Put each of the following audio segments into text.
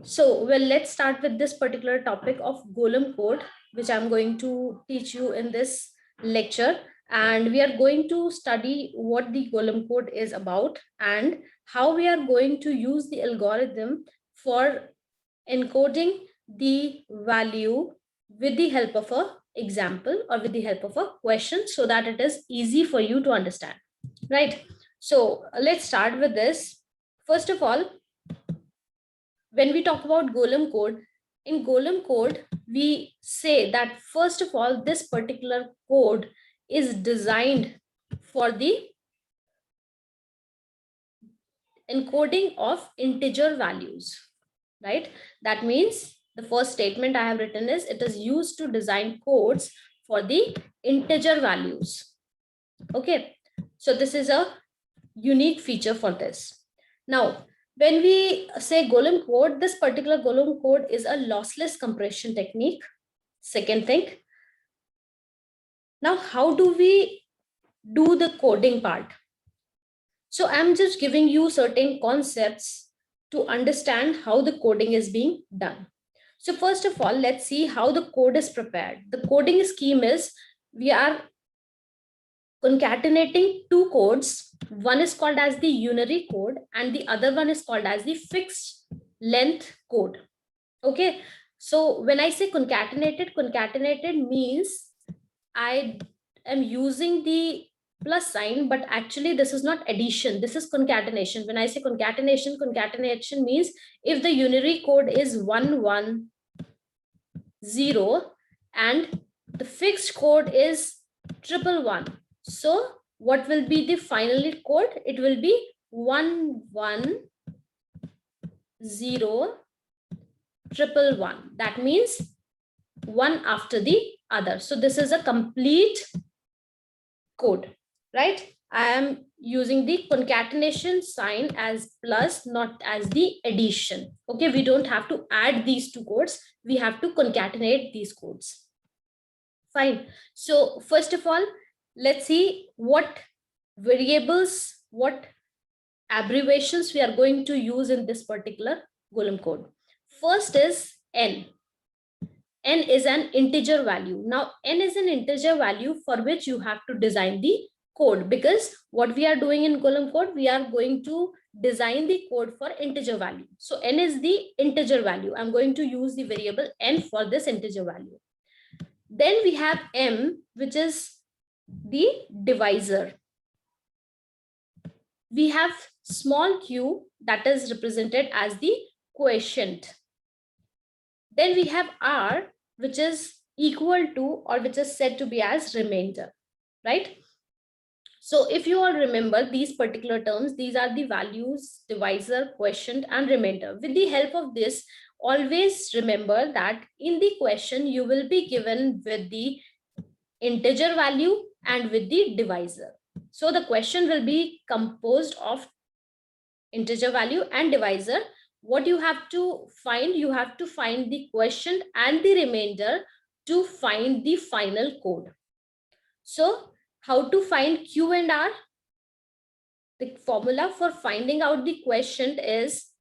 So, well, let's start with this particular topic of Golem code, which I'm going to teach you in this lecture. And we are going to study what the Golem code is about and how we are going to use the algorithm for encoding the value with the help of a example or with the help of a question so that it is easy for you to understand, right? So let's start with this. First of all, when we talk about Golem code, in Golem code, we say that first of all, this particular code is designed for the encoding of integer values, right? That means the first statement I have written is it is used to design codes for the integer values. Okay, so this is a unique feature for this. Now, when we say Golem code, this particular Golem code is a lossless compression technique. Second thing. Now, how do we do the coding part? So I'm just giving you certain concepts to understand how the coding is being done. So first of all, let's see how the code is prepared. The coding scheme is we are concatenating two codes. One is called as the unary code and the other one is called as the fixed length code. Okay, so when I say concatenated means I am using the plus sign, but actually this is not addition, this is concatenation. When I say concatenation means if the unary code is 110 and the fixed code is 111, so what will be the final code? It will be 11011. That means one after the other. So this is a complete code, right? I am using the concatenation sign as plus, not as the addition. Okay, we don't have to add these two codes. We have to concatenate these codes. Fine. So first of all, let's see what variables, what abbreviations we are going to use in this particular Golem code. First is n. N is an integer value. Now, n is an integer value for which you have to design the code, because what we are doing in Golem code, we are going to design the code for integer value. So n is the integer value. I'm going to use the variable n for this integer value. Then we have m, which is the divisor. We have small q, that is represented as the quotient. Then we have r, which is equal to or which is said to be as remainder, right? So if you all remember these particular terms, these are the values, divisor, quotient, and remainder. With the help of this, always remember that in the question, you will be given with the integer value and with the divisor. So the question will be composed of integer value and divisor. What you have to find the quotient and the remainder to find the final code. So how to find q and r? The formula for finding out the quotient is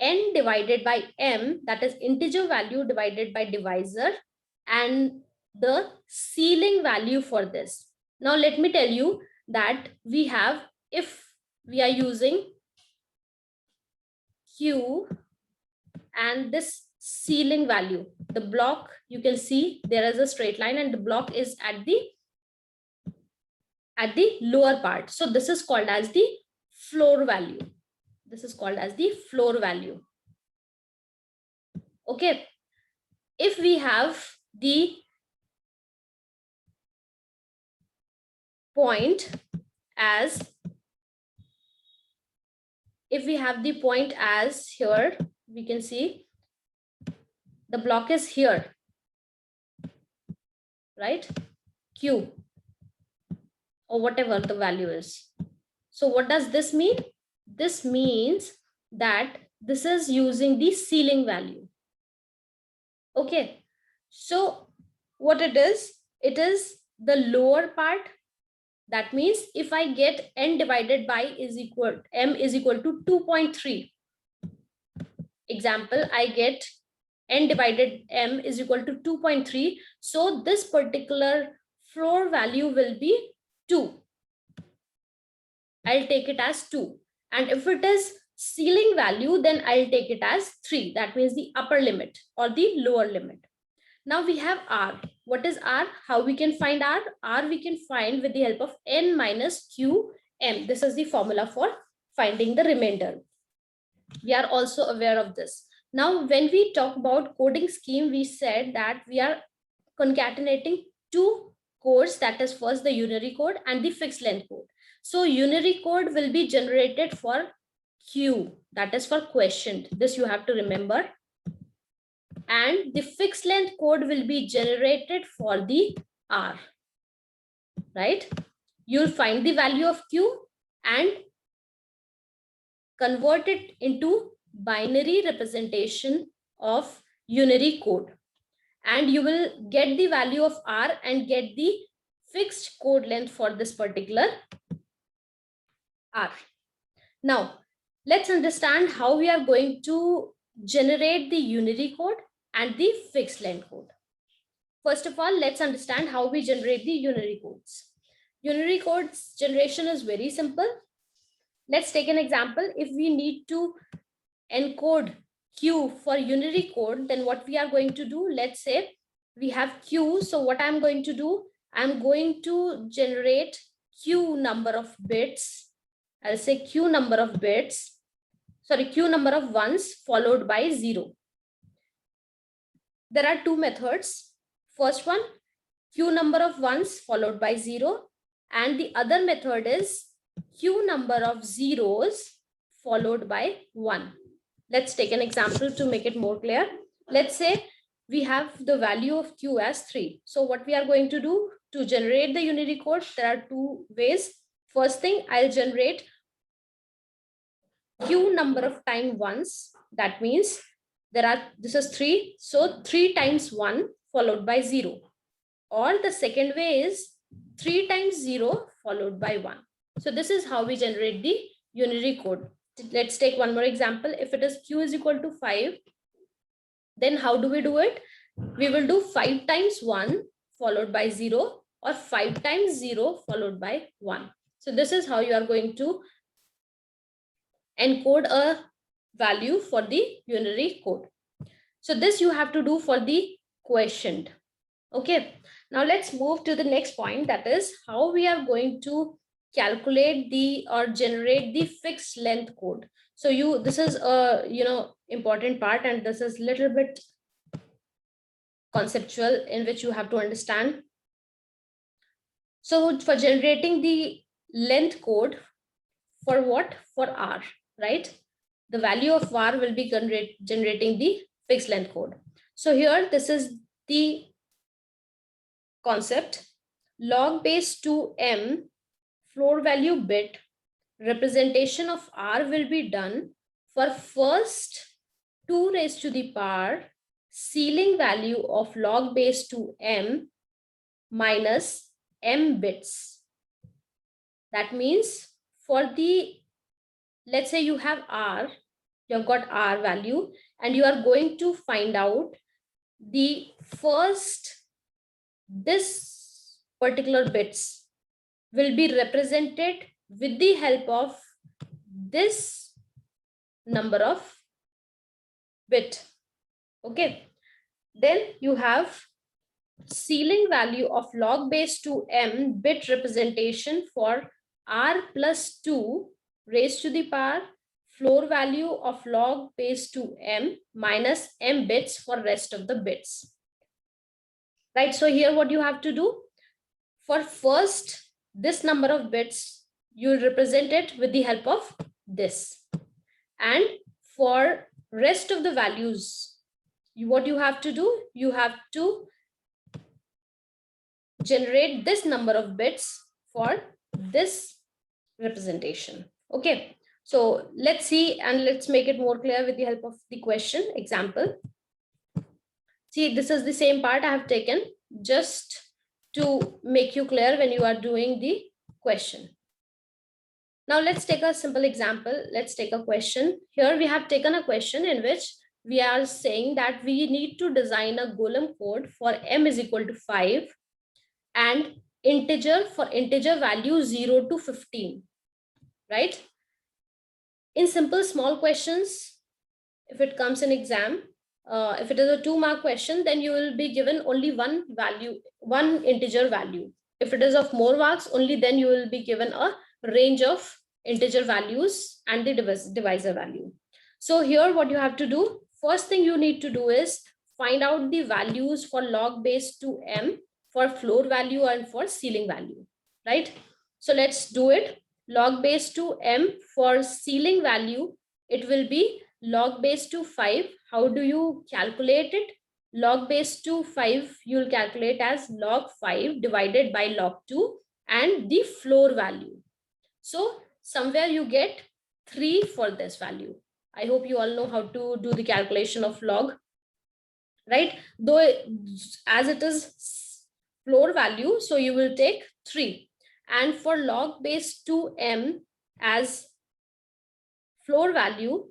n divided by m, that is integer value divided by divisor, and the ceiling value for this. Now let me tell you that we have, if we are using q and this ceiling value, the block, you can see there is a straight line and the block is at the lower part. So this is called as the floor value. This is called as the floor value. Okay. If we have the point as, here, we can see the block is here, right? Q or whatever the value is. So what does this mean? This means that this is using the ceiling value. Okay, so what it is the lower part. That means if I get n divided by m is equal to 2.3, example, I get n divided m is equal to 2.3. So this particular floor value will be 2. I'll take it as 2. And if it is ceiling value, then I'll take it as 3. That means the upper limit or the lower limit. Now we have R. What is R? How we can find R? R we can find with the help of n minus qm. This is the formula for finding the remainder. We are also aware of this. Now, when we talk about coding scheme, we said that we are concatenating two codes, that is first the unary code and the fixed length code. So unary code will be generated for Q, that is for quotient. This you have to remember. And the fixed length code will be generated for the R, right? You'll find the value of Q and convert it into binary representation of unary code. And you will get the value of R and get the fixed code length for this particular R. Now, let's understand how we are going to generate the unary code and the fixed length code. First of all, let's understand how we generate the unary codes. Unary codes generation is very simple. Let's take an example. If we need to encode Q for unary code, then what we are going to do, let's say we have Q. So what I'm going to do, I'm going to generate Q number of bits. I'll say Q number of bits, Q number of ones followed by 0. There are two methods. First one, Q number of ones followed by 0. And the other method is Q number of zeros followed by 1. Let's take an example to make it more clear. Let's say we have the value of Q as 3. So what we are going to do to generate the unary code, there are two ways. First thing, I'll generate Q number of time ones. That means this is 3. So 3 times 1 followed by 0. Or the second way is 3 times 0 followed by 1. So this is how we generate the unary code. Let's take one more example. If it is Q is equal to 5, then how do we do it? We will do 5 times 1 followed by 0 or 5 times 0 followed by 1. So this is how you are going to encode a value for the unary code. So this you have to do for the quotient. Okay. Now let's move to the next point, that is how we are going to calculate or generate the fixed length code. So this is a important part, and this is little bit conceptual in which you have to understand. So for generating the length code, for what? For R, right? The value of R will be generating the fixed length code. So here, this is the concept. Log base 2m floor value bit representation of R will be done for first 2 raised to the power ceiling value of log base 2m minus m bits. That means for let's say you have R, you have got R value, and you are going to find out the this particular bits will be represented with the help of this number of bit. Okay. Then you have ceiling value of log base 2m bit representation for R plus 2 raised to the power floor value of log base 2m minus m bits for rest of the bits. Right. So here what you have to do, for first this number of bits, you will represent it with the help of this. And for rest of the values, what you have to do, you have to generate this number of bits for this representation. Okay. So let's see, and let's make it more clear with the help of the question example. See, this is the same part I have taken just to make you clear when you are doing the question. Now let's take a simple example. Let's take a question. Here we have taken a question in which we are saying that we need to design a Golem code for m is equal to 5 and integer for integer value 0 to 15, right? In simple small questions, if it comes in exam, if it is a 2-mark question, then you will be given only one value, one integer value. If it is of more marks, only then you will be given a range of integer values and the divisor value. So here what you have to do, first thing you need to do is find out the values for log base 2m for floor value and for ceiling value, right? So let's do it. Log base 2m for ceiling value, it will be log base to 5. How do you calculate it? Log base to 5 you'll calculate as log 5 divided by log 2 and the floor value. So somewhere you get 3 for this value. I hope you all know how to do the calculation of log, right? Though as it is floor value, so you will take 3. And for log base 2m as floor value,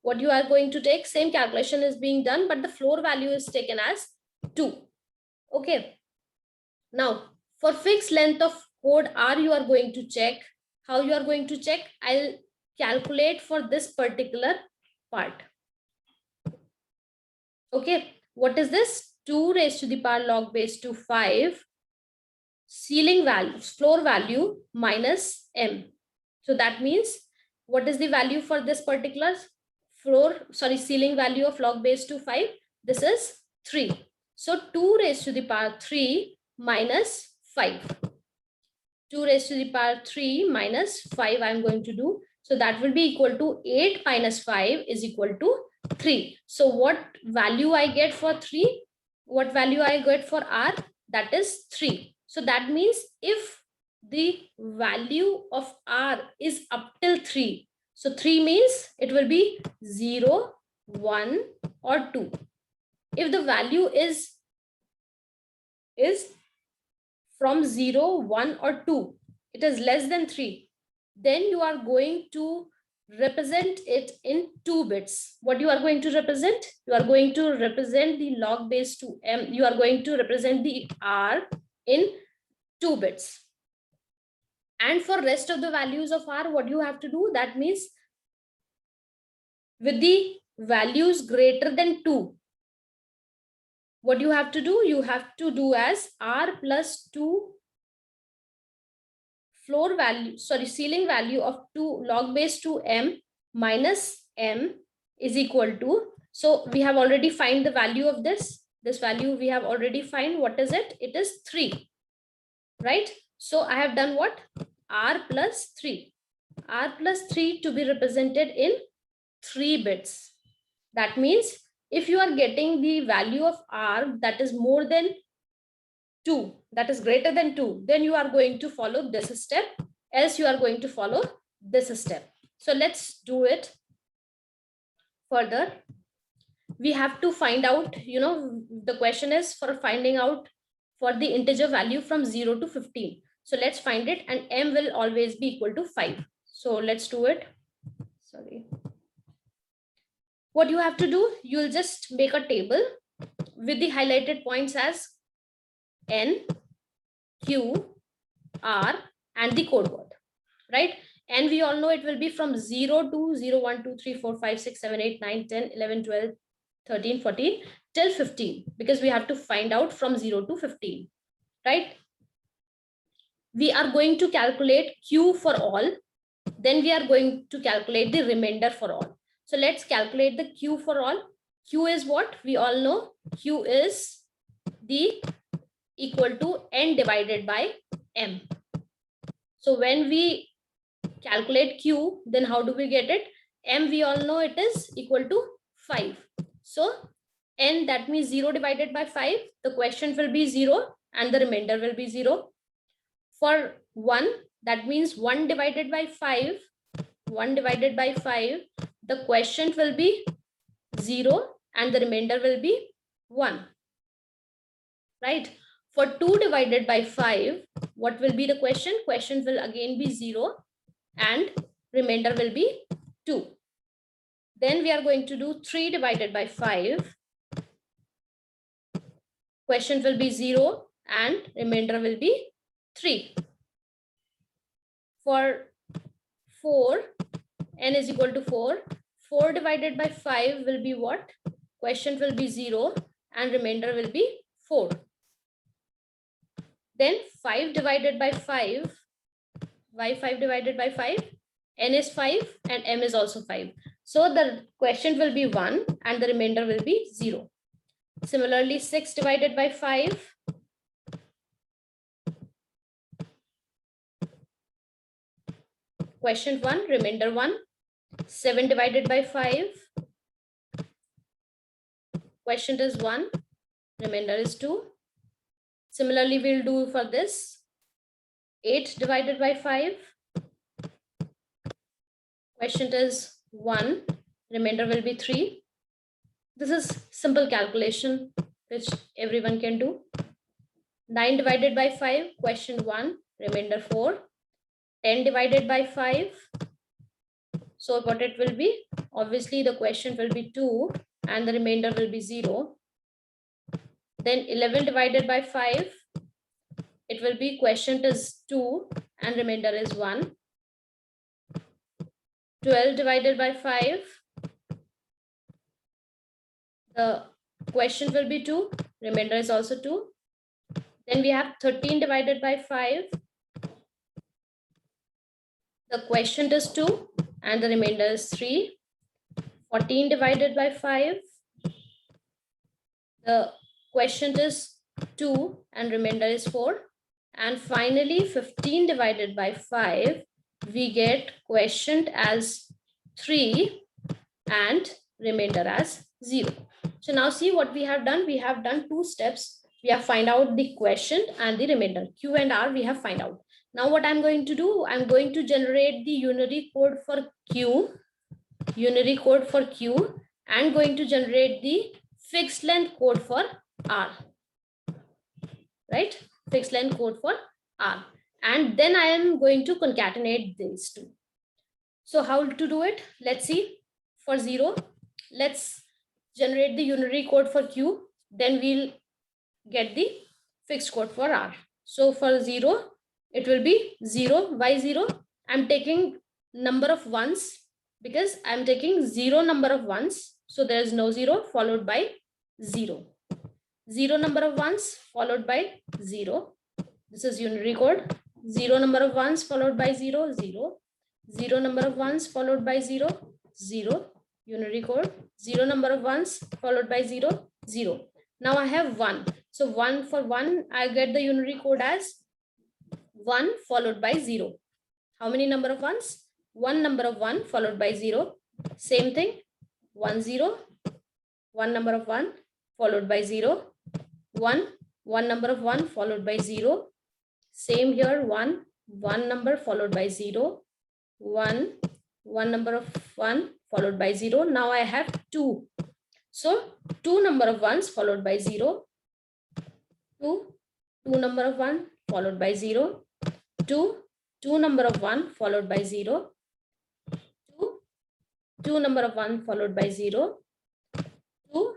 what you are going to take, same calculation is being done, but the floor value is taken as 2. Okay. Now, for fixed length of code R, you are going to check. How you are going to check? I'll calculate for this particular part. Okay. What is this? 2 raised to the power log base to 5 ceiling value, floor value minus m. So that means what is the value for this particular ceiling value of log base to 5? This is 3. So 2 raised to the power 3 minus 5. 2 raised to the power 3 minus 5 I'm going to do. So that will be equal to 8 minus 5 is equal to 3. So what value I get for 3? What value I get for R? That is 3. So that means if the value of R is up till 3, so 3 means it will be 0, 1 or 2. If the value is from 0, 1 or 2, it is less than 3, then you are going to represent it in 2 bits. What you are going to represent? You are going to represent the log base to m. You are going to represent the R in 2 bits. And for rest of the values of R, what you have to do? That means with the values greater than 2, what you have to do? You have to do as R plus 2 ceiling value of 2 log base to m minus m is equal to, so we have already find the value of this value we have already find. What is it? It is 3, right? So I have done what? R plus 3 to be represented in 3 bits. That means if you are getting the value of R that is more than 2, that is greater than 2, then you are going to follow this step, else you are going to follow this step. So let's do it further. We have to find out, the question is for finding out for the integer value from 0 to 15. So let's find it, and m will always be equal to 5. So let's do it. Sorry. What you have to do, you'll just make a table with the highlighted points as N, Q, R, and the code word, right? And we all know it will be from 0 to 0, 1, 2, 3, 4, 5, 6, 7, 8, 9, 10, 11, 12, 13, 14, till 15, because we have to find out from 0 to 15, right? We are going to calculate Q for all. Then we are going to calculate the remainder for all. So let's calculate the Q for all. Q is what? We all know Q is the equal to N divided by M. So when we calculate Q, then how do we get it? M, we all know it is equal to 5. So N, that means 0 divided by 5. The quotient will be 0 and the remainder will be 0. For 1, that means 1 divided by 5. 1 divided by 5, the quotient will be 0 and the remainder will be 1. Right? For 2 divided by 5, what will be the quotient? Quotient will again be 0 and remainder will be 2. Then we are going to do 3 divided by 5. Quotient will be 0 and remainder will be 3. For 4, n is equal to 4. 4 divided by 5 will be what? Quotient will be 0 and remainder will be 4. Then 5 divided by 5. Why 5 divided by 5? N is 5 and m is also 5. So the quotient will be 1 and the remainder will be 0. Similarly, 6 divided by 5. Quotient 1, remainder 1. 7 divided by 5. Quotient is 1, remainder is 2. Similarly, we'll do for this. 8 divided by 5. Quotient is 1, remainder will be 3. This is simple calculation which everyone can do. 9 divided by 5, quotient 1, remainder 4. 10 divided by 5. So what it will be? Obviously the quotient will be 2 and the remainder will be 0. Then 11 divided by 5. It will be quotient is 2 and remainder is 1. 12 divided by 5. The quotient will be 2, remainder is also 2. Then we have 13 divided by 5. The quotient is 2 and the remainder is 3. 14 divided by 5. The quotient is 2 and remainder is 4. And finally 15 divided by 5. We get quotient as 3 and remainder as 0. So now see what we have done. We have done 2 steps. We have find out the quotient and the remainder. Q and R we have find out. Now what I'm going to do, I'm going to generate the unary code for Q, and going to generate the fixed length code for R, right? Fixed length code for R. And then I am going to concatenate these two. So how to do it? Let's see. For 0, let's generate the unary code for Q. Then we'll get the fixed code for R. So for 0, it will be 0. Why 0? I'm taking number of ones because I'm taking 0 number of ones. So there is no 0 followed by 0. 0 number of ones followed by 0. This is unary code. 0 number of ones followed by 0, 0. 0 number of ones followed by 0, 0. Unary code. 0 number of ones followed by 0, 0. Now I have 1. So 1 for 1, I get the unary code as 1 followed by 0. How many number of ones? 1 number of 1 followed by 0. Same thing. 1, 0. 1 number of 1 followed by 0. 1. 1 number of 1 followed by 0. Same here. 1. 1 number followed by 0. 1. 1 number of 1 followed by 0. Now I have 2. So 2 number of 1s followed by 0. 2. 2 number of 1 followed by 0. 2. 2 number of 1 followed by 0. 2. 2 number of 1 followed by 0. 2.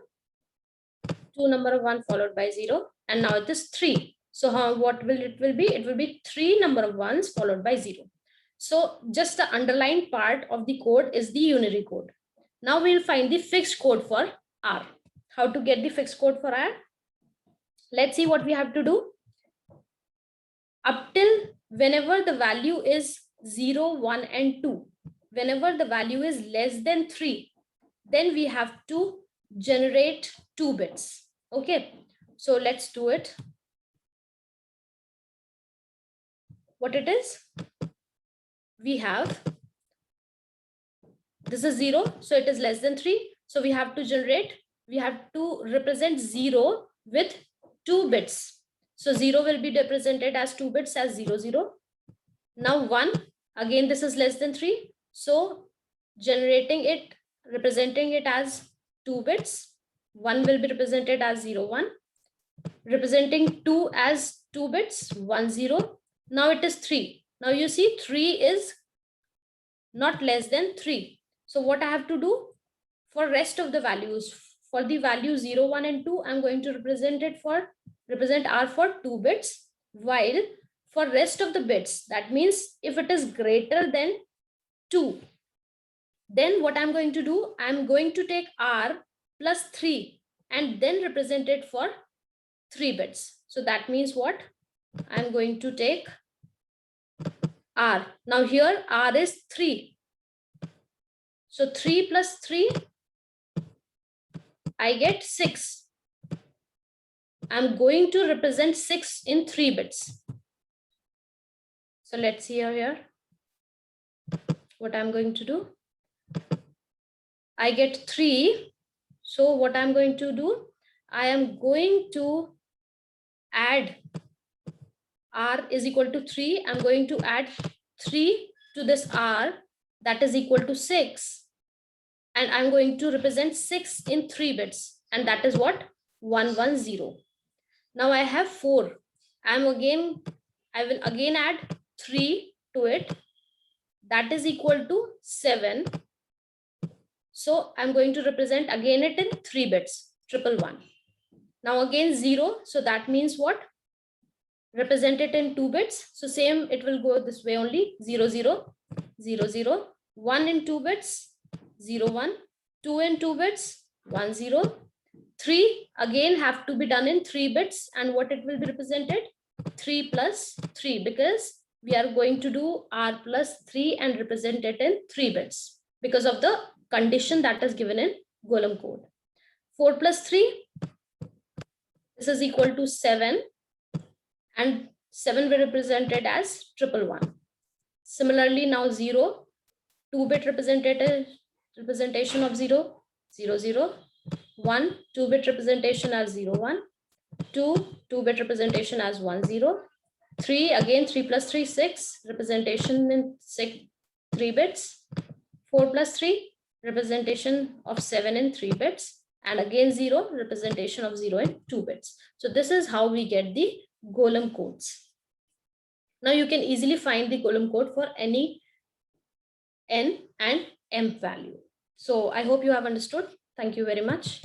2 number of 1 followed by 0. And now it is 3. So what will it will be? It will be 3 number of 1s followed by 0. So just the underlined part of the code is the unary code. Now we'll find the fixed code for R. How to get the fixed code for R? Let's see what we have to do. Up till whenever the value is 0, 1 and 2, whenever the value is less than 3, then we have to generate 2 bits. Okay, so let's do it. What it is? We have, this is 0, so it is less than 3. So we have to generate, we have to represent 0 with 2 bits. So 0 will be represented as 2 bits as 0, 0. Now 1, again this is less than 3. So generating it, representing it as 2 bits. 1 will be represented as 0, 1. Representing 2 as 2 bits, 1, 0. Now it is 3. Now you see 3 is not less than 3. So what I have to do for rest of the values, for the value 0, 1 and 2, I'm going to represent R for 2 bits, while for rest of the bits, that means if it is greater than 2, then what I'm going to do, I'm going to take R plus 3 and then represent it for 3 bits. So that means what? I'm going to take R. Now here R is 3. So 3 plus 3, I get 6. I'm going to represent 6 in 3 bits. So let's see here what I'm going to do. I get 3. So what I'm going to do, I am going to add R is equal to 3. I'm going to add 3 to this R, that is equal to 6. And I'm going to represent 6 in 3 bits. And that is what? 110. Now I have 4. I will again add 3 to it. That is equal to 7. So I'm going to represent again it in 3 bits, 111. Now again 0. So that means what? Represent it in 2 bits. So same, it will go this way only. 0, 0, 0, 0. 1 in 2 bits, 0, 1. 2 in 2 bits, 1, 0. 3 again have to be done in 3 bits. And what it will be represented? 3 plus 3, because we are going to do R plus 3 and represent it in 3 bits because of the condition that is given in Golem code. 4 plus 3, this is equal to 7, and 7 will be represented as 111. Similarly, now 0, 2-bit representation of 0, 0, 0. 1, 2-bit representation as 0, 1. 2, 2-bit representation as 1, 0. 3, again 3 plus 3, 6, representation in 3 bits. 4 plus 3, representation of 7 in 3 bits. And again 0, representation of 0 in 2 bits. So this is how we get the Golem codes. Now you can easily find the Golem code for any n and m value. So I hope you have understood. Thank you very much.